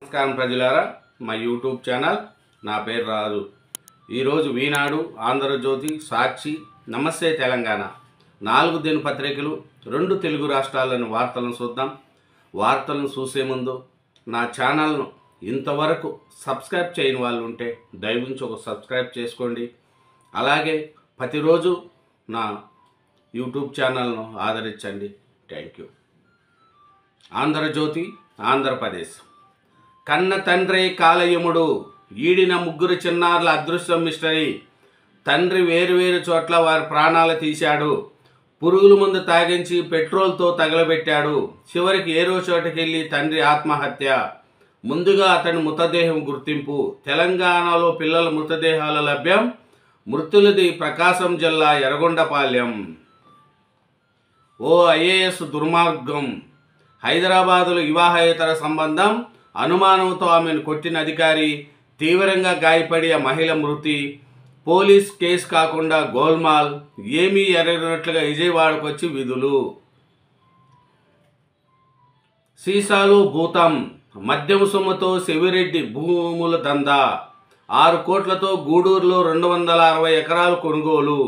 నమస్కారం ప్రజలారా, మా యూట్యూబ్ ఛానల్. నా పేరు రాజు. ఈరోజు ఈనాడు, ఆంధ్రజ్యోతి, సాక్షి, నమస్తే తెలంగాణ 4 దినపత్రికలు 2 తెలుగు రాష్ట్రాల్లోని వార్తలను చూద్దాం. వార్తలను చూసే ముందు నా ఛానల్ను ఇంతవరకు సబ్స్క్రైబ్ చేయని వాళ్ళు ఉంటే దయవుంచి ఒక సబ్స్క్రైబ్ చేసుకోండి. అలాగే ప్రతిరోజు నా యూట్యూబ్ ఛానల్ను ఆదరించండి. Thank you. ఆంధ్రజ్యోతి, ఆంధ్రప్రదేశ్. కన్న తండ్రి కాలయముడు, ఈడిన 3 చిన్నారుల అదృష్టం మిస్టరీ. తండ్రి వేరువేరు చోట్ల వారి ప్రాణాలు తీశాడు. పురుగుల మందు తాగించి పెట్రోల్తో తగలబెట్టాడు. చివరికి ఏరో చోటకెళ్ళి తండ్రి ఆత్మహత్య. ముందుగా అతని మృతదేహం గుర్తింపు. తెలంగాణలో పిల్లల మృతదేహాల లభ్యం. మృతులది ప్రకాశం జిల్లా ఎర్రగొండపాలెం. ఓ ఐఏఎస్ దుర్మార్గం. హైదరాబాదులో వివాహేతర సంబంధం. అనుమానంతో ఆమెను కొట్టిన అధికారి, తీవ్రంగా గాయపడి ఆ మహిళ మృతి. పోలీస్ కేసు కాకుండా గోల్మాల్. ఏమీ ఎరగనట్లుగా విజయవాడకు వచ్చి విధులు. సీసాలు భూతం. మద్యం సొమ్ముతో శివిరెడ్డి భూముల దందా. 6 కోట్లతో గూడూరులో 260 ఎకరాలు కొనుగోలు.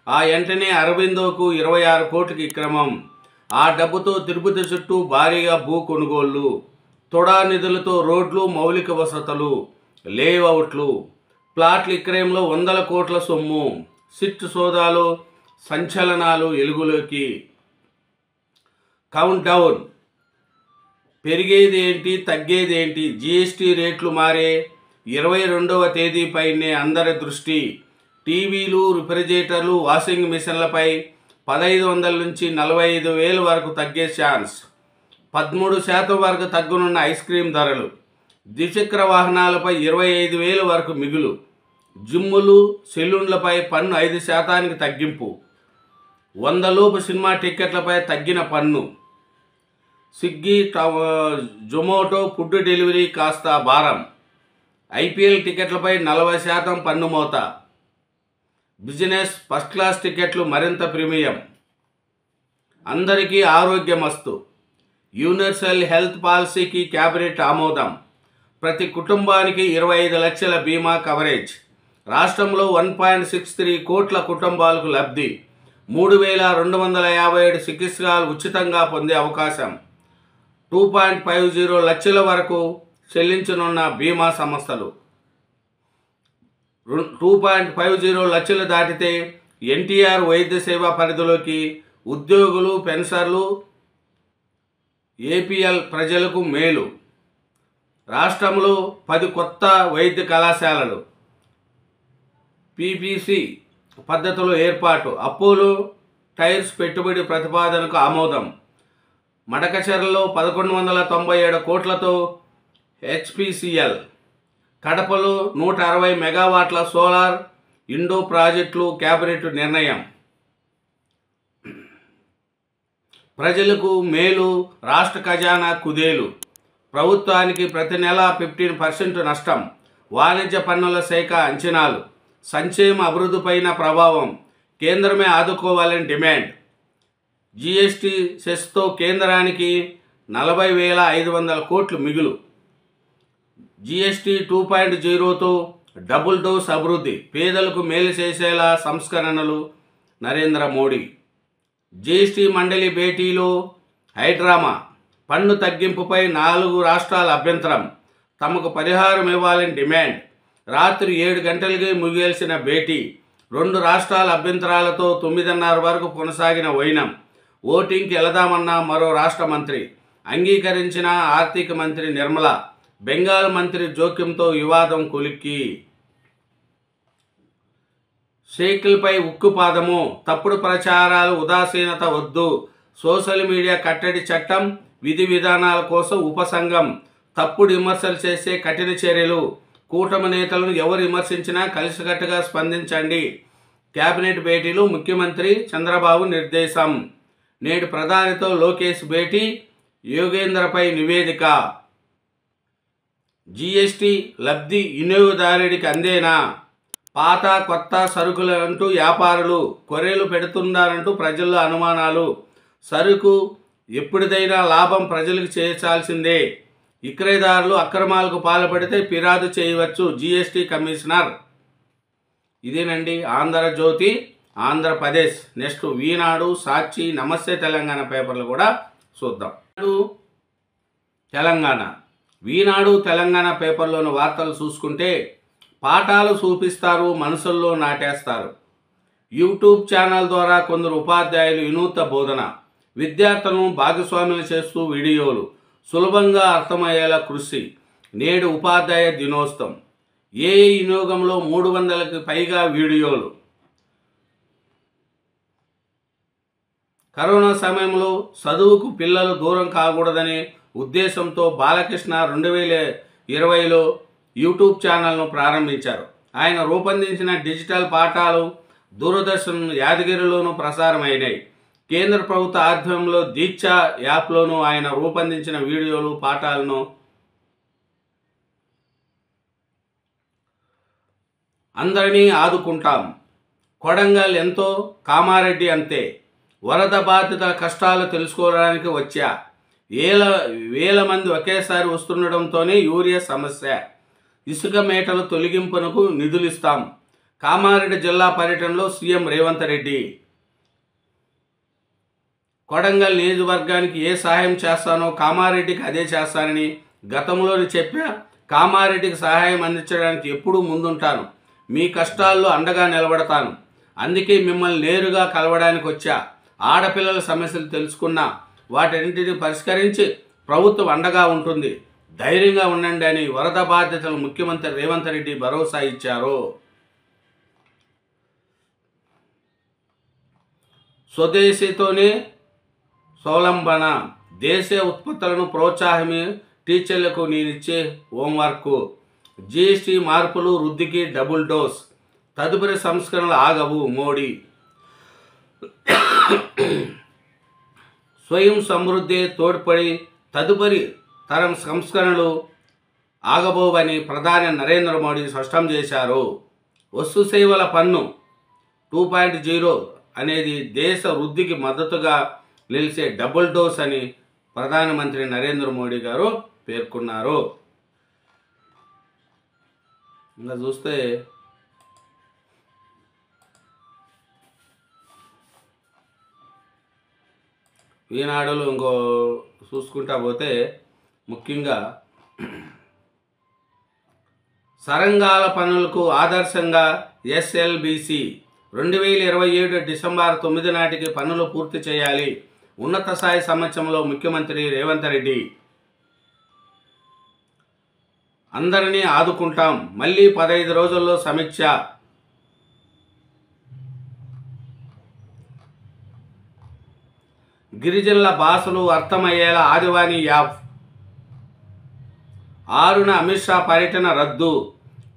ఆ వెంటనే అరవిందోకు 26 కోట్లకి విక్రమం. ఆ డబ్బుతో తిరుపతి చుట్టూ భారీగా భూ కొనుగోళ్లు. తొడా నిధులతో రోడ్లు, మౌలిక వసతులు, లేఅవుట్లు, ప్లాట్ల విక్రయంలో 100 కోట్ల సొమ్ము. సిట్ సోదాలు, సంచలనాలు వెలుగులోకి. Count down. పెరిగేది ఏంటి, తగ్గేది ఏంటి? జీఎస్టీ రేట్లు మారే 22వ తేదీపైనే అందరి దృష్టి. టీవీలు, రిఫ్రిజిరేటర్లు, వాషింగ్ మిషన్లపై 1500 నుంచి 45,000 వరకు తగ్గే ఛాన్స్. 13% వరకు తగ్గునున్న ఐస్ క్రీం ధరలు. ద్విచక్ర వాహనాలపై 25,000 వరకు మిగులు. జిమ్ములు, సెలూన్లపై పన్ను 5% తగ్గింపు. 100 లోపు సినిమా టిక్కెట్లపై తగ్గిన పన్ను. స్విగ్గీ, జొమాటో ఫుడ్ డెలివరీ కాస్త భారం. ఐపీఎల్ టికెట్లపై 40% పన్ను మోత. బిజినెస్, ఫస్ట్ క్లాస్ టికెట్లు మరింత ప్రీమియం. అందరికీ ఆరోగ్యమస్తు. యూనివర్సల్ హెల్త్ పాలసీకి కేబినెట్ ఆమోదం. ప్రతి కుటుంబానికి 25 లక్షల బీమా కవరేజ్. రాష్ట్రంలో 1.63 కోట్ల కుటుంబాలకు లబ్ధి. 3,257 చికిత్సలు ఉచితంగా పొందే అవకాశం. 2.50 లక్షల వరకు చెల్లించనున్న బీమా సంస్థలు. 2.50 లక్షలు దాటితే ఎన్టీఆర్ వైద్య సేవ పరిధిలోకి. ఉద్యోగులు, పెన్షనర్లు, ఏపీఎల్ ప్రజలకు మేలు. రాష్ట్రంలో 10 కొత్త వైద్య కళాశాలలు. పీపీసీ పద్ధతిలో ఏర్పాటు. అపోలో టైర్స్ పెట్టుబడి ప్రతిపాదనకు ఆమోదం. మడకచెరలో 1197 కోట్లతో హెచ్పిసిఎల్. కడపలో 160 మెగావాట్ల సోలార్ ఇండో ప్రాజెక్టులు కేబినెట్ నిర్ణయం. ప్రజలకు మేలు, రాష్ట్ర ఖజానా కుదేలు. ప్రభుత్వానికి ప్రతి నెల 15% నష్టం. వాణిజ్య పన్నుల శాఖ అంచనాలు. సంక్షేమ అభివృద్ధిపైన ప్రభావం. కేంద్రమే ఆదుకోవాలని డిమాండ్. జీఎస్టీ సెస్తో కేంద్రానికి 40,500 కోట్లు మిగులు. జీఎస్టీ 2.0తో డబుల్ డోస్ అభివృద్ధి. పేదలకు మేలు చేసేలా సంస్కరణలు. నరేంద్ర మోడీ. జీఎస్టీ మండలి భేటీలో హైడ్రామా. పన్ను తగ్గింపుపై 4 రాష్ట్రాల అభ్యంతరం. తమకు పరిహారం ఇవ్వాలని డిమాండ్. రాత్రి 7 గంటలకి ముగియాల్సిన భేటీ. 2 రాష్ట్రాల అభ్యంతరాలతో 9:30 వరకు కొనసాగిన వైనం. ఓటింగ్కి వెళదామన్న మరో రాష్ట్ర మంత్రి. అంగీకరించిన ఆర్థిక మంత్రి నిర్మల. బెంగాల్ మంత్రి జోక్యంతో వివాదం కొలిక్కి. షేకులపై ఉక్కుపాదము. తప్పుడు ప్రచారాలు, ఉదాసీనత వద్దు. సోషల్ మీడియా కట్టడి చట్టం, విధి విధానాల కోసం ఉపసంఘం. తప్పుడు విమర్శలు చేసే కఠిన చర్యలు. కూటమి నేతలను ఎవరు విమర్శించినా కలిసికట్టుగా స్పందించండి. కేబినెట్ భేటీలో ముఖ్యమంత్రి చంద్రబాబు నిర్దేశం. నేడు ప్రధానితో లోకేష్ భేటీ. యోగేంద్రపై నివేదిక. జీఎస్టీ లబ్ధి వినియోగదారుడికి అందేనా? పాత కొత్త సరుకులు అంటూ వ్యాపారులు కొర్రెలు పెడుతున్నారంటూ ప్రజల్లో అనుమానాలు. సరుకు ఎప్పుడైనా లాభం ప్రజలకు చేర్చాల్సిందే. విక్రయదారులు అక్రమాలకు పాల్పడితే ఫిర్యాదు చేయవచ్చు జీఎస్టీ కమిషనర్. ఇదేనండి ఆంధ్రజ్యోతి, ఆంధ్రప్రదేశ్. నెక్స్ట్ ఈనాడు, సాక్షి, నమస్తే తెలంగాణ పేపర్లు కూడా చూద్దాం. తెలంగాణ ఈనాడు తెలంగాణ పేపర్లోని వార్తలు చూసుకుంటే, పాఠాలు చూపిస్తారు, మనసుల్లో నాటేస్తారు. యూట్యూబ్ ఛానల్ ద్వారా కొందరు ఉపాధ్యాయులు వినూత్న బోధన, విద్యార్థులను భాగస్వాములు చేస్తూ వీడియోలు, సులభంగా అర్థమయ్యేలా కృషి. నేడు ఉపాధ్యాయ దినోత్సవం. ఏఐ వినియోగంలో 300కి పైగా వీడియోలు. కరోనా సమయంలో చదువుకు పిల్లలు దూరం కాకూడదనే ఉద్దేశంతో బాలకృష్ణ 2020లో యూట్యూబ్ ఛానల్ను ప్రారంభించారు. ఆయన రూపొందించిన డిజిటల్ పాఠాలు దూరదర్శన్ యాదగిరిలోనూ ప్రసారమైనాయి. కేంద్ర ప్రభుత్వ ఆధ్వర్యంలో దీక్ష యాప్లోనూ ఆయన రూపొందించిన వీడియోలు, పాఠాలను అందరినీ ఆదుకుంటాం. కొడంగల్ ఎంతో, కామారెడ్డి అంతే. వరద బాధితుల కష్టాలు తెలుసుకోవడానికి వచ్చా. వేల మంది ఒకేసారి వస్తుండడంతోనే యూరియా సమస్య. ఇసుక మేటల తొలగింపునకు నిధులిస్తాం. కామారెడ్డి జిల్లా పర్యటనలో సీఎం రేవంత్ రెడ్డి. కొడంగల్ నియోజకవర్గానికి ఏ సహాయం చేస్తానో కామారెడ్డికి అదే చేస్తానని గతంలోనే చెప్పా. కామారెడ్డికి సహాయం అందించడానికి ఎప్పుడూ ముందుంటాను. మీ కష్టాల్లో అండగా నిలబడతాను. అందుకే మిమ్మల్ని నేరుగా కలవడానికి వచ్చా. ఆడపిల్లల సమస్యలు తెలుసుకున్నా, వాటన్నింటినీ పరిష్కరించి ప్రభుత్వం అండగా ఉంటుంది. ధైర్యంగా ఉండండి అని వరద బాధితులు ముఖ్యమంత్రి రేవంత్ రెడ్డి భరోసా ఇచ్చారు. స్వదేశీతోనే స్వలంబన, దేశీయ ఉత్పత్తులను ప్రోత్సాహమే టీచర్లకు నేనిచ్చే హోంవర్క్. జీఎస్టీ మార్పులు, వృద్ధికి డబుల్ డోస్. తదుపరి సంస్కరణలు ఆగవు మోడీ. స్వయం సమృద్ధి తోడ్పడి తదుపరి తరం సంస్కరణలు ఆగబోవని ప్రధాని నరేంద్ర మోడీ స్పష్టం చేశారు. వస్తు సేవల పన్ను 2.0 అనేది దేశ వృద్ధికి మద్దతుగా నిలిచే డబుల్ డోస్ అని ప్రధానమంత్రి నరేంద్ర మోడీ గారు పేర్కొన్నారు. ఇంకా చూస్తే ఈనాడులో ఇంకో చూసుకుంటా పోతే ముఖ్యంగా సరంగాల పనులకు ఆదర్శంగా ఎస్ఎల్బిసి 2027 డిసెంబర్ 9 నాటికి పనులు పూర్తి చేయాలి. ఉన్నత స్థాయి సమక్షంలో ముఖ్యమంత్రి రేవంత్ రెడ్డి. అందరినీ ఆదుకుంటాం, మళ్ళీ 15 రోజుల్లో సమీక్ష. గిరిజనుల భాషలు అర్థమయ్యేలా ఆదివాణి యాప్. 6న అమిత్ షా పర్యటన రద్దు.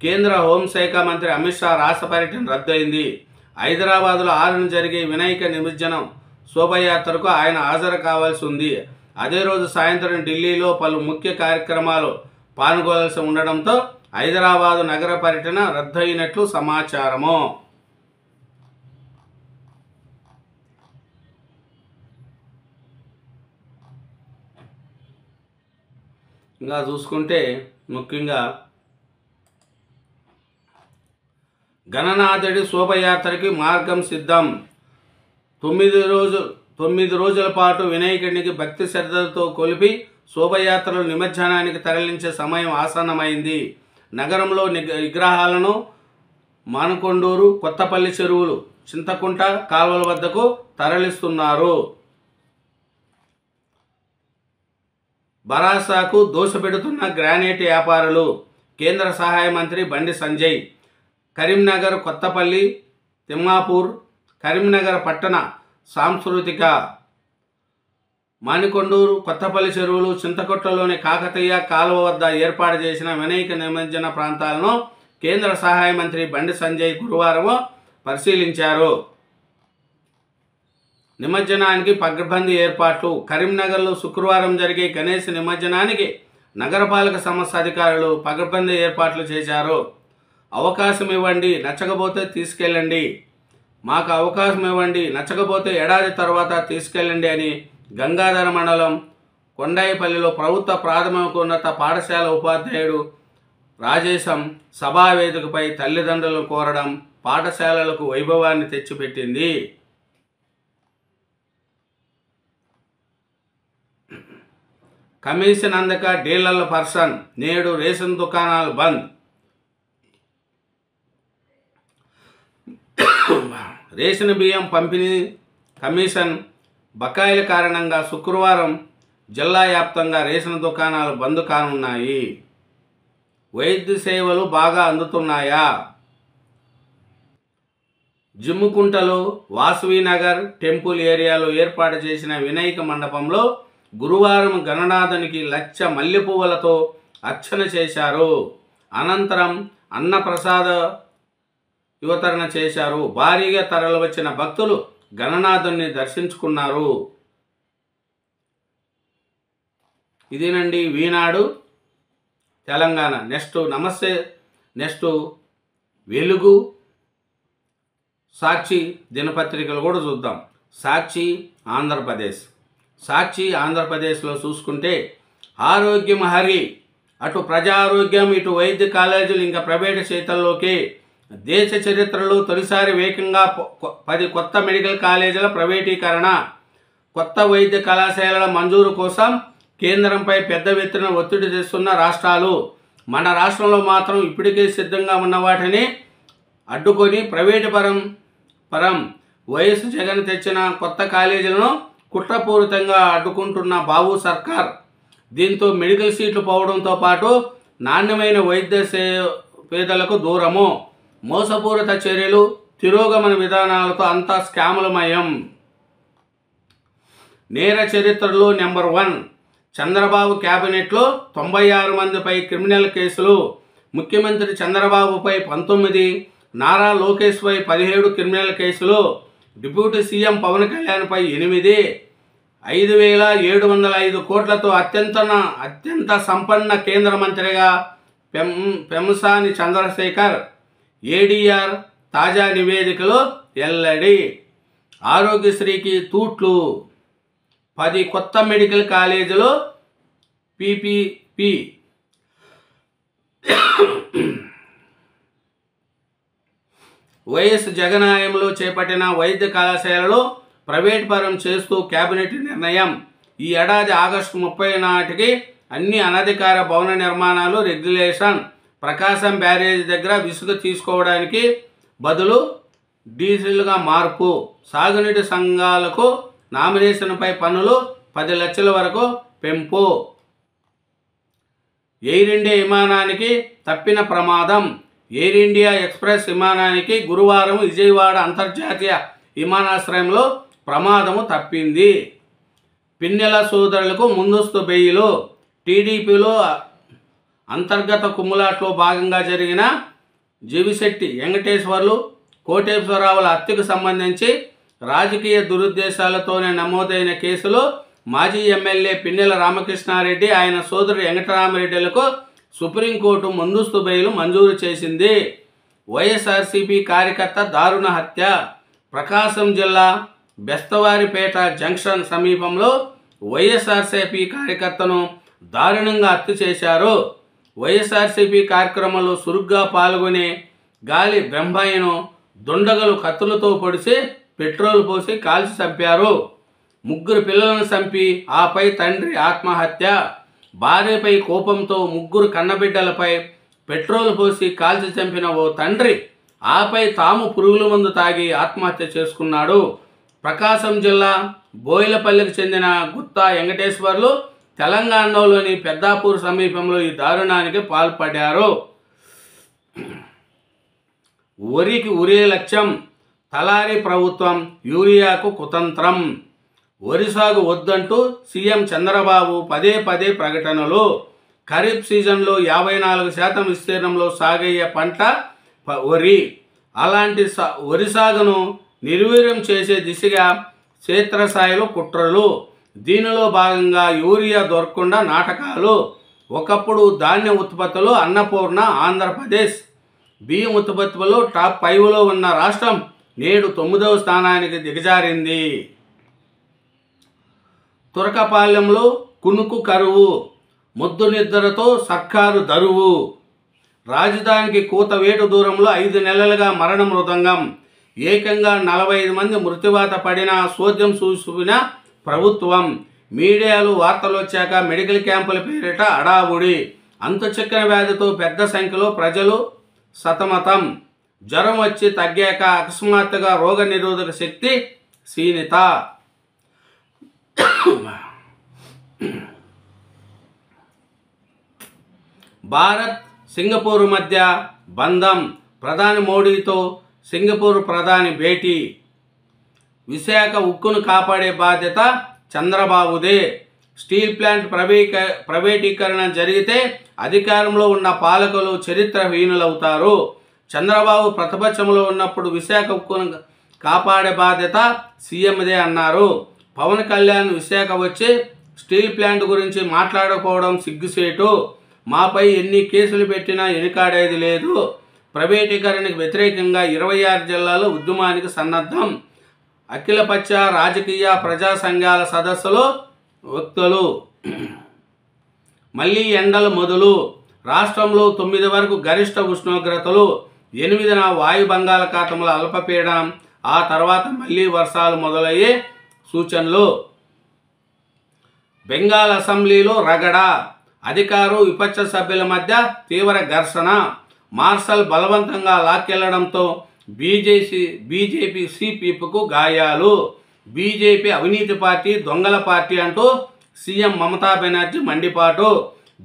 కేంద్ర హోంశాఖ మంత్రి అమిత్ షా రాష్ట్ర పర్యటన రద్దు అయింది. హైదరాబాద్లో 6న జరిగే వినాయక నిమజ్జనం శోభయాత్రకు ఆయన హాజరు కావాల్సి ఉంది. అదే రోజు సాయంత్రం ఢిల్లీలో పలు ముఖ్య కార్యక్రమాలు పాల్గొనాల్సి ఉండడంతో హైదరాబాదు నగర పర్యటన రద్దయినట్లు సమాచారము. ఇంకా చూసుకుంటే ముఖ్యంగా గణనాథుడి శోభయాత్రకి మార్గం సిద్ధం. 9 రోజుల పాటు వినాయకుడికి భక్తి శ్రద్ధలతో కొలిపి శోభయాత్రలు నిమజ్జనానికి తరలించే సమయం ఆసన్నమైంది. నగరంలో విగ్రహాలను మానకొండూరు, కొత్తపల్లి చెరువులు, చింతకుంట కాలువల వద్దకు తరలిస్తున్నారు. భరాసాకు దోషపెడుతున్న గ్రానైట్ వ్యాపారులు. కేంద్ర సహాయ మంత్రి బండి సంజయ్. కరీంనగర్, కొత్తపల్లి, తిమ్మాపూర్, కరీంనగర్ పట్టణ సాంస్కృతిక మానికొండూరు, కొత్తపల్లి చెరువులు, చింతకొట్టలోని కాకతీయ కాలువ వద్ద ఏర్పాటు చేసిన వినాయక నిమజ్జన ప్రాంతాలను కేంద్ర సహాయ మంత్రి బండి సంజయ్ గురువారం పరిశీలించారు. నిమజ్జనానికి పకడ్బందీ ఏర్పాట్లు. కరీంనగర్లో శుక్రవారం జరిగే గణేష్ నిమజ్జనానికి నగరపాలక సంస్థ అధికారులు పకడ్బందీ ఏర్పాట్లు చేశారు. అవకాశం ఇవ్వండి, నచ్చకపోతే తీసుకెళ్ళండి. మాకు అవకాశం ఇవ్వండి, నచ్చకపోతే ఏడాది తర్వాత తీసుకెళ్ళండి అని గంగాధర మండలం కొండాయిపల్లిలో ప్రభుత్వ ప్రాథమికోన్నత పాఠశాల ఉపాధ్యాయుడు రాజేశం సభావేదికపై తల్లిదండ్రులను కోరడం పాఠశాలలకు వైభవాన్ని తెచ్చిపెట్టింది. కమిషన్ అందక డీలర్ల పర్సన్, నేడు రేషన్ దుకాణాలు బంద్. రేషన్ బియ్యం పంపిణీ కమిషన్ బకాయిల కారణంగా శుక్రవారం జిల్లా వ్యాప్తంగా రేషన్ దుకాణాలు బంద్ కానున్నాయి. వైద్య సేవలు బాగా అందుతున్నాయా? జిమ్ముకుంటలో వాసవినగర్ టెంపుల్ ఏరియాలో ఏర్పాటు చేసిన వినాయక మండపంలో గురువారం గణనాథునికి 1,00,000 మల్లెపువ్వులతో అర్చన చేశారు. అనంతరం అన్నప్రసాద వితరణ చేశారు. భారీగా తరలివచ్చిన భక్తులు గణనాథుని దర్శించుకున్నారు. ఇదేనండి ఈనాడు తెలంగాణ. నెక్స్ట్ వెలుగు, సాక్షి దినపత్రికలు కూడా చూద్దాం. సాక్షి ఆంధ్రప్రదేశ్లో చూసుకుంటే ఆరోగ్యం హరి, అటు ప్రజారోగ్యం ఇటు వైద్య కాలేజీలు ఇంకా ప్రైవేటు చేతుల్లోకి. దేశ చరిత్రలో తొలిసారి వేగంగా 10 కొత్త మెడికల్ కాలేజీల ప్రైవేటీకరణ. కొత్త వైద్య కళాశాలల మంజూరు కోసం కేంద్రంపై పెద్ద ఎత్తున ఒత్తిడి తెస్తున్న రాష్ట్రాలు. మన రాష్ట్రంలో మాత్రం ఇప్పటికే సిద్ధంగా ఉన్న వాటిని అడ్డుకొని ప్రైవేటు పరం వైఎస్ జగన్ తెచ్చిన కొత్త కాలేజీలను కుట్రపూరితంగా అడ్డుకుంటున్న బాబు సర్కార్. దీంతో మెడికల్ సీట్లు పోవడంతో పాటు నాణ్యమైన వైద్య పేదలకు దూరము, మోసపూరిత చర్యలు, తిరోగమన విధానాలతో అంతా స్కాములమయం. నేర చరిత్రలో నెంబర్ 1 చంద్రబాబు క్యాబినెట్లో 96 మందిపై క్రిమినల్ కేసులు. ముఖ్యమంత్రి చంద్రబాబుపై 19, నారా లోకేష్పై 17 క్రిమినల్ కేసులు. డిప్యూటీ సీఎం పవన్ కళ్యాణ్పై 8, 5,705 కోట్లతో అత్యంత సంపన్న కేంద్ర మంత్రిగా పెమ్మసాని చంద్రశేఖర్. ఏడీఆర్ తాజా నివేదికలో వెల్లడి. ఆరోగ్యశ్రీకి తూట్లు, 10 కొత్త మెడికల్ కాలేజీలో పీపీపీ. వైఎస్ జగన్ హయాంలో చేపట్టిన వైద్య కళాశాలలో ప్రైవేట్ పరం చేస్తూ కేబినెట్ నిర్ణయం. ఈ ఏడాది ఆగస్టు 30 నాటికి అన్ని అనధికార భవన నిర్మాణాలు రెగ్యులేషన్. ప్రకాశం బ్యారేజ్ దగ్గర విసుగు తీసుకోవడానికి బదులు డీజిల్గా మార్పు. సాగునీటి సంఘాలకు నామినేషన్పై పన్నులు 10 లక్షల వరకు పెంపు. ఎయిర్ ఇండియా విమానానికి తప్పిన ప్రమాదం. ఎయిర్ ఇండియా ఎక్స్ప్రెస్ విమానానికి గురువారం విజయవాడ అంతర్జాతీయ విమానాశ్రయంలో ప్రమాదము తప్పింది. పిన్నెల సోదరులకు ముందస్తు బెయిలు. టీడీపీలో అంతర్గత కుమ్ములాట్లో భాగంగా జరిగిన జీవిశెట్టి వెంకటేశ్వర్లు, కోటేశ్వరరావుల హత్యకు సంబంధించి రాజకీయ దురుద్దేశాలతోనే నమోదైన కేసులో మాజీ ఎమ్మెల్యే పిన్నెల రామకృష్ణారెడ్డి, ఆయన సోదరుడు వెంకటరామరెడ్డిలకు సుప్రీంకోర్టు ముందస్తు బెయిల్ మంజూరు చేసింది. వైఎస్ఆర్సీపీ కార్యకర్త దారుణ హత్య. ప్రకాశం జిల్లా బెస్తవారిపేట జంక్షన్ సమీపంలో వైఎస్ఆర్సీపీ కార్యకర్తను దారుణంగా హత్య చేశారు. వైఎస్ఆర్సీపీ కార్యక్రమంలో చురుగ్గా పాల్గొనే గాలి బ్రహ్మయ్యను దుండగలు కత్తులతో పొడిచి పెట్రోల్ పోసి కాల్చి చంపారు. 3 పిల్లలను చంపి ఆపై తండ్రి ఆత్మహత్య. భార్యపై కోపంతో 3 కన్నబిడ్డలపై పెట్రోల్ పోసి కాల్చి చంపిన ఓ తండ్రి ఆపై తాము పురుగుల మందు తాగి ఆత్మహత్య చేసుకున్నాడు. ప్రకాశం జిల్లా బోయిలపల్లికి చెందిన గుత్తా వెంకటేశ్వర్లు తెలంగాణలోని పెద్దాపూర్ సమీపంలో ఈ దారుణానికి పాల్పడ్డారు. వరికి ఉరే లక్ష్యం. తలారి ప్రభుత్వం యూరియాకు కుతంత్రం. వరి సాగు వద్దంటూ సీఎం చంద్రబాబు పదే ప్రకటనలు. ఖరీఫ్ సీజన్లో 54% విస్తీర్ణంలో సాగయ్యే పంట వరి. అలాంటి వరి సాగును నిర్వీర్యం చేసే దిశగా క్షేత్రస్థాయిలో కుట్రలు. దీనిలో భాగంగా యూరియా దొరకకుండా నాటకాలు. ఒకప్పుడు ధాన్య ఉత్పత్తులు అన్నపూర్ణ ఆంధ్రప్రదేశ్. బియ్యం ఉత్పత్తులలో టాప్ 5లో ఉన్న రాష్ట్రం నేడు 9వ స్థానానికి దిగజారింది. తురకపాలెంలో కునుకు కరువు, ముద్దు నిద్రతో సర్కారు దరువు, రాజధానికి కూతవేటు దూరంలో 5 నెలలుగా మరణ మృదంగం, ఏకంగా 45 మంది మృత్యువాత పడిన సోద్యం చూసిన ప్రభుత్వం, మీడియాలు వార్తలు వచ్చాక మెడికల్ క్యాంపుల పేరిట అడావుడి, అంతుచిక్కని వ్యాధితో పెద్ద సంఖ్యలో ప్రజలు సతమతం, జ్వరం వచ్చి తగ్గాక అకస్మాత్తుగా రోగ నిరోధక శక్తి క్షీణిత. భారత్ సింగపూర్ మధ్య బంధం, ప్రధాని మోడీతో సింగపూర్ ప్రధాని భేటీ, విశాఖ ఉక్కును కాపాడే బాధ్యత చంద్రబాబుదే, స్టీల్ ప్లాంట్ ప్రైవేటీకరణ జరిగితే అధికారంలో ఉన్న పాలకులు చరిత్రహీనులవుతారు, చంద్రబాబు ప్రతిపక్షంలో ఉన్నప్పుడు విశాఖ ఉక్కును కాపాడే బాధ్యత సీఎందే అన్నారు, పవన్ కళ్యాణ్ విశాఖ వచ్చి స్టీల్ ప్లాంట్ గురించి మాట్లాడకపోవడం సిగ్గుసేటు, మాపై ఎన్ని కేసులు పెట్టినా వెనుకాడేది లేదు, ప్రైవేటీకరణకు వ్యతిరేకంగా 26 జిల్లాలో ఉద్యమానికి సన్నద్ధం, అఖిలపక్ష రాజకీయ ప్రజా సంఘాల సదస్సులో వ్యక్తులు. మళ్ళీ ఎండలు మొదలు, రాష్ట్రంలో 9 వరకు గరిష్ట ఉష్ణోగ్రతలు, 8న వాయు బంగాళాఖాతంలో అల్పపీడనం, ఆ తర్వాత మళ్ళీ వర్షాలు మొదలయ్యే సూచనలు. బెంగాల్ అసెంబ్లీలో రగడ, అధికారు విపక్ష సభ్యుల మధ్య తీవ్ర ఘర్షణ, మార్షల్ బలవంతంగా లాక్కెళ్లడంతో బీజేపీ సిపికు గాయాలు, బీజేపీ అవినీతి పార్టీ, దొంగల పార్టీ అంటూ సీఎం మమతా బెనర్జీ మండిపాటు,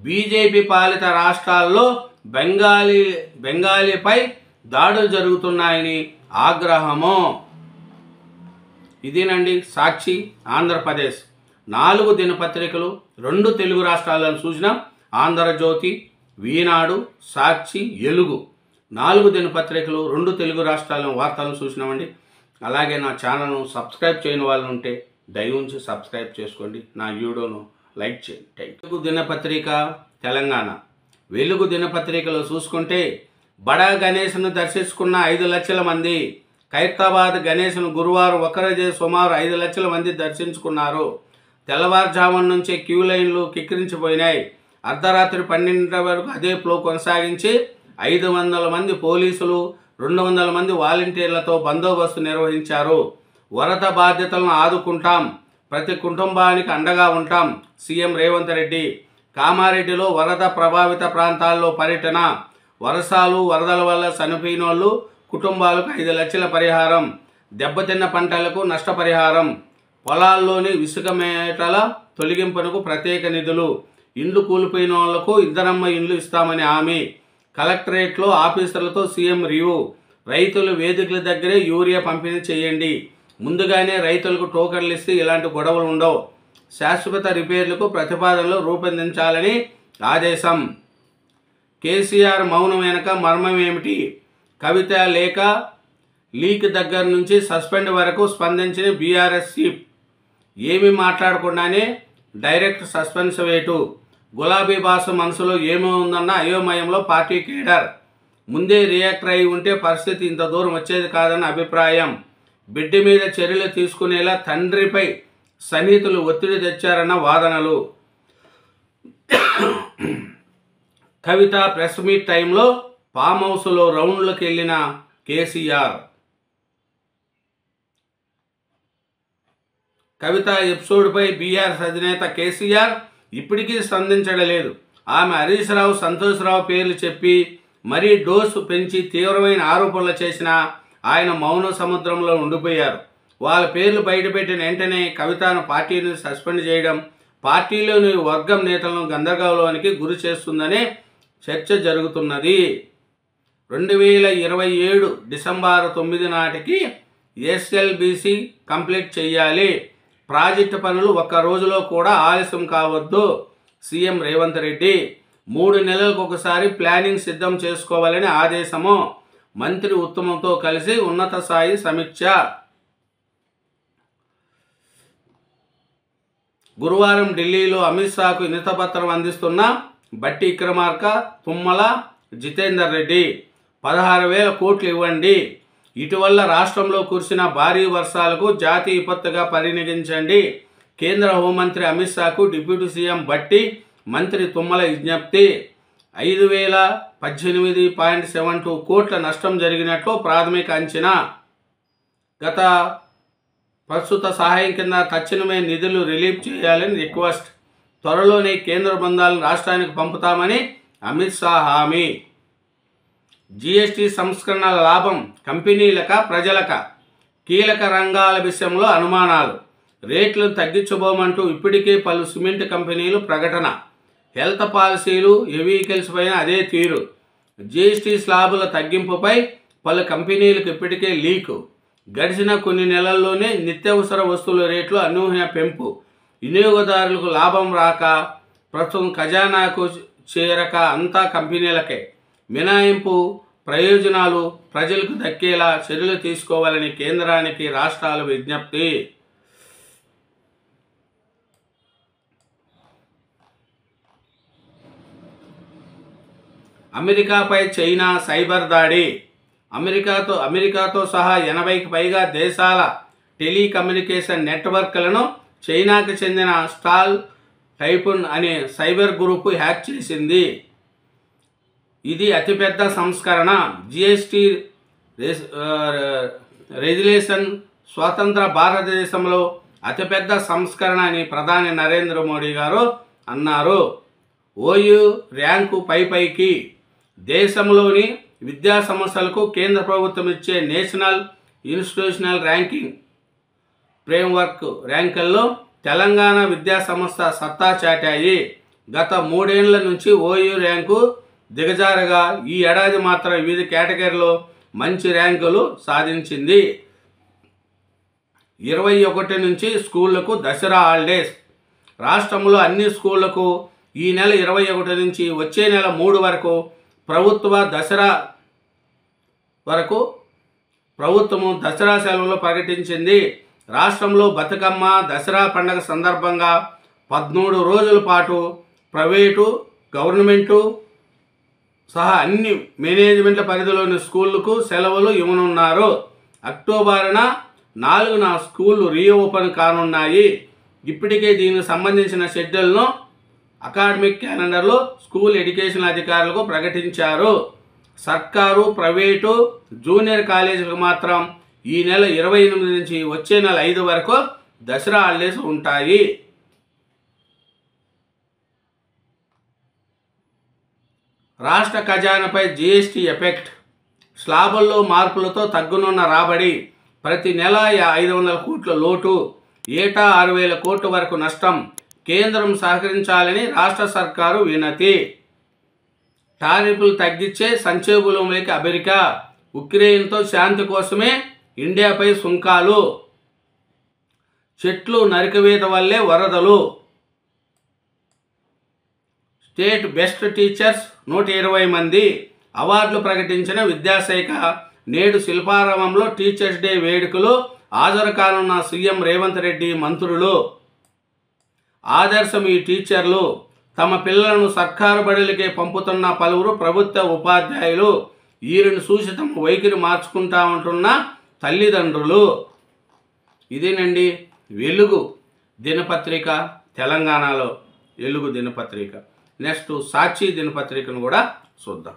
బీజేపీ పాలిత రాష్ట్రాల్లో బెంగాలీపై దాడులు జరుగుతున్నాయని ఆగ్రహము. ఇదేనండి సాక్షి ఆంధ్రప్రదేశ్ 4 దినపత్రికలు 2 తెలుగు రాష్ట్రాలను సూచన, ఆంధ్రజ్యోతి, ఈనాడు, సాక్షి, వెలుగు 4 దినపత్రికలు 2 తెలుగు రాష్ట్రాల వార్తలను చూసినామండి. అలాగే నా ఛానల్ను సబ్స్క్రైబ్ చేయని వాళ్ళు ఉంటే దయవుంచి సబ్స్క్రైబ్ చేసుకోండి, నా వీడియోను లైక్ చేయండి. వెలుగు దినపత్రిక తెలంగాణ, వెలుగు దినపత్రికలో చూసుకుంటే బడా గణేష్ను దర్శించుకున్న 5 లక్షల మంది, ఖైరతాబాద్ గణేష్ను గురువారం ఒక్కరోజే సుమారు 5 లక్షల మంది దర్శించుకున్నారు. తెల్లవారుజామున నుంచే క్యూ లైన్లు కిక్కిరించిపోయినాయి. అర్ధరాత్రి 12 వరకు అదే ఫ్లో కొనసాగించి 500 మంది పోలీసులు, 200 మంది వాలంటీర్లతో బందోబస్తు నిర్వహించారు. వరద బాధ్యతలను ఆదుకుంటాం, ప్రతి కుటుంబానికి అండగా ఉంటాం, సీఎం రేవంత్ రెడ్డి. కామారెడ్డిలో వరద ప్రభావిత ప్రాంతాల్లో పర్యటన, వర్షాలు వరదల వల్ల చనిపోయినోళ్ళు కుటుంబాలకు 5 లక్షల పరిహారం, దెబ్బతిన్న పంటలకు నష్టపరిహారం, పొలాల్లోని ఇసుక మేటల తొలగింపునకు ప్రత్యేక నిధులు, ఇండ్లు కూలిపోయిన వాళ్లకు ఇందరమ్మ ఇండ్లు ఇస్తామని హామీ, కలెక్టరేట్లో ఆఫీసర్లతో సీఎం రివ్యూ, రైతులు వేదికల దగ్గరే యూరియా పంపిణీ చేయండి, ముందుగానే రైతులకు టోకన్లు ఇస్తే ఇలాంటి గొడవలు ఉండవు, శాశ్వత రిపేర్లకు ప్రతిపాదనలు రూపొందించాలని ఆదేశం. కేసీఆర్ మౌనం వెనక మర్మం ఏమిటి? కవిత లేఖ లీక్ దగ్గర నుంచి సస్పెండ్ వరకు స్పందించిన బీఆర్ఎస్ చీఫ్, ఏమీ మాట్లాడకుండానే డైరెక్ట్ సస్పెన్స్ వేటు, గులాబీ బాసు మనసులో ఏమో ఉందన్న అయోమయంలో పార్టీ కేడర్, ముందే రియాక్టర్ అయి ఉంటే పరిస్థితి ఇంత దూరం వచ్చేది కాదన్న అభిప్రాయం, బిడ్డ మీద చర్యలు తీసుకునేలా తండ్రిపై సన్నిహితులు ఒత్తిడి తెచ్చారన్న వాదనలు. కవిత ప్రెస్ మీట్ టైంలో ఫామ్ హౌస్లో రౌండ్లకు వెళ్ళిన కేసీఆర్, కవిత ఎపిసోడ్పై బీఆర్ఎస్ అధినేత కేసీఆర్ ఇప్పటికీ స్పందించడం లేదు. ఆమె హరీష్ రావు, సంతోష్ రావు పేర్లు చెప్పి మరీ డోసు పెంచి తీవ్రమైన ఆరోపణలు చేసిన ఆయన మౌన సముద్రంలో ఉండిపోయారు. వాళ్ళ పేర్లు బయటపెట్టిన వెంటనే కవితను పార్టీని సస్పెండ్ చేయడం పార్టీలోని వర్గం నేతలను గందరగోళానికి గురి చేస్తుందనే చర్చ జరుగుతున్నది. 2027 డిసెంబర్ 9 నాటికి ఎస్ఎల్బీసీ కంప్లీట్ చేయాలి. ప్రాజెక్టు పనులు ఒక్క రోజులో కూడా ఆలస్యం కావద్దు. సీఎం రేవంత్ రెడ్డి 3 నెలలకు ఒకసారి ప్లానింగ్ సిద్ధం చేసుకోవాలని ఆదేశము. మంత్రి ఉత్తమంతో కలిసి ఉన్నత స్థాయి సమీక్ష. గురువారం ఢిల్లీలో అమిత్ షాకు వినతిపత్రం అందిస్తున్న బట్టి విక్రమార్క, తుమ్మల, జితేందర్ రెడ్డి 16,000 కోట్లు ఇవ్వండి, ఇటీవల రాష్ట్రంలో కురిసిన భారీ వర్షాలకు జాతీయ విపత్తుగా పరిగణించండి, కేంద్ర హోంమంత్రి అమిత్ షాకు డిప్యూటీ సీఎం భట్టి, మంత్రి తుమ్మల విజ్ఞప్తి. 5,018.72 కోట్ల నష్టం జరిగినట్లు ప్రాథమిక అంచనా. ప్రస్తుత సహాయం కింద తక్షణమే నిధులు రిలీజ్ చేయాలని రిక్వెస్ట్. త్వరలోనే కేంద్ర బృందాలను రాష్ట్రానికి పంపుతామని అమిత్ షా హామీ. జీఎస్టీ సంస్కరణల లాభం కంపెనీలక ప్రజలక? కీలక రంగాల విషయంలో అనుమానాలు. రేట్లను తగ్గించబోమంటూ ఇప్పటికే పలు సిమెంట్ కంపెనీలు ప్రకటన. హెల్త్ పాలసీలు, వెహికల్స్ పైన అదే తీరు. జీఎస్టీ స్లాబుల తగ్గింపుపై పలు కంపెనీలకు ఇప్పటికే లీకు. గడిచిన కొన్ని నెలల్లోనే నిత్యావసర వస్తువుల రేట్లు అనూహ్య పెంపు. వినియోగదారులకు లాభం రాక, ప్రస్తుతం ఖజానాకు చేరక అంతా కంపెనీలకే. మినహాయింపు ప్రయోజనాలు ప్రజలకు దక్కేలా చర్యలు తీసుకోవాలని కేంద్రానికి రాష్ట్రాల విజ్ఞప్తి. అమెరికాపై చైనా సైబర్ దాడి. అమెరికాతో సహా 80కి పైగా దేశాల టెలికమ్యూనికేషన్ నెట్వర్క్లను చైనాకు చెందిన స్టాల్ టైపున్ అనే సైబర్ గ్రూపు హ్యాక్ చేసింది. ఇది అతిపెద్ద సంస్కరణ. జీఎస్టీ రెగ్యులేషన్ స్వతంత్ర భారతదేశంలో అతిపెద్ద సంస్కరణ అని ప్రధాని నరేంద్ర మోడీ గారు అన్నారు. ఓయూ ర్యాంకు పైకి. దేశంలోని విద్యా సంస్థలకు కేంద్ర ప్రభుత్వం ఇచ్చే నేషనల్ ఇన్స్టిట్యూషనల్ ర్యాంకింగ్ ఫ్రేమ్వర్క్ ర్యాంకుల్లో తెలంగాణ విద్యా సంస్థ సత్తా చాటాయి. గత 3 ఏళ్ల నుంచి ఓయూ ర్యాంకు దిగజారగా ఈ ఏడాది మాత్రం వివిధ కేటగిరీలో మంచి ర్యాంకులు సాధించింది. 21 నుంచి స్కూళ్లకు దసరా హాలిడేస్. రాష్ట్రంలో అన్ని స్కూళ్లకు ఈ నెల 21 నుంచి వచ్చే నెల 3 వరకు ప్రభుత్వము దసరా సెలవులు ప్రకటించింది. రాష్ట్రంలో బతుకమ్మ, దసరా పండుగ సందర్భంగా 13 రోజుల పాటు ప్రైవేటు, గవర్నమెంటు సహా అన్ని మేనేజ్మెంట్ల పరిధిలోని స్కూళ్లకు సెలవులు ఇవ్వనున్నారు. అక్టోబర్ 4న స్కూళ్లు రీఓపెన్ కానున్నాయి. ఇప్పటికే దీనికి సంబంధించిన షెడ్యూల్ను అకాడమిక్ క్యాలెండర్లో స్కూల్ ఎడ్యుకేషన్ అధికారులకు ప్రకటించారు. సర్కారు, ప్రైవేటు, జూనియర్ కాలేజీలకు మాత్రం ఈ నెల 28 నుంచి వచ్చే నెల 5 వరకు దసరా హాలిడేస్ ఉంటాయి. రాష్ట్ర ఖజానాపై జీఎస్టీ ఎఫెక్ట్. స్లాబుల్లో మార్పులతో తగ్గునున్న రాబడి. ప్రతి నెల 500 కోట్ల లోటు. ఏటా 6,000 కోట్ల వరకు నష్టం. కేంద్రం సహకరించాలని రాష్ట్ర సర్కారు వినతి. టారిఫ్లు తగ్గించే సంక్షోభంలోకి అమెరికా. ఉక్రెయిన్తో శాంతి కోసమే ఇండియాపై సుంకాలు. చెట్లు నరికివేత వల్లే వరదలు. స్టేట్ బెస్ట్ టీచర్స్ 120 మంది అవార్డులు ప్రకటించిన విద్యాశాఖ. నేడు శిల్పారామంలో టీచర్స్ డే వేడుకలు. హాజరు కానున్న సీఎం రేవంత్ రెడ్డి, మంత్రులు. ఆదర్శం ఈ టీచర్లు. తమ పిల్లలను సర్కారు బడులకే పంపుతున్న పలువురు ప్రభుత్వ ఉపాధ్యాయులు. వీరిని చూసి తమ వైఖరి మార్చుకుంటా ఉంటున్న తల్లిదండ్రులు. ఇదేనండి వెలుగు దినపత్రిక, తెలంగాణలో వెలుగు దినపత్రిక. నెక్స్ట్ సాక్షి దినపత్రికను కూడా చూద్దాం.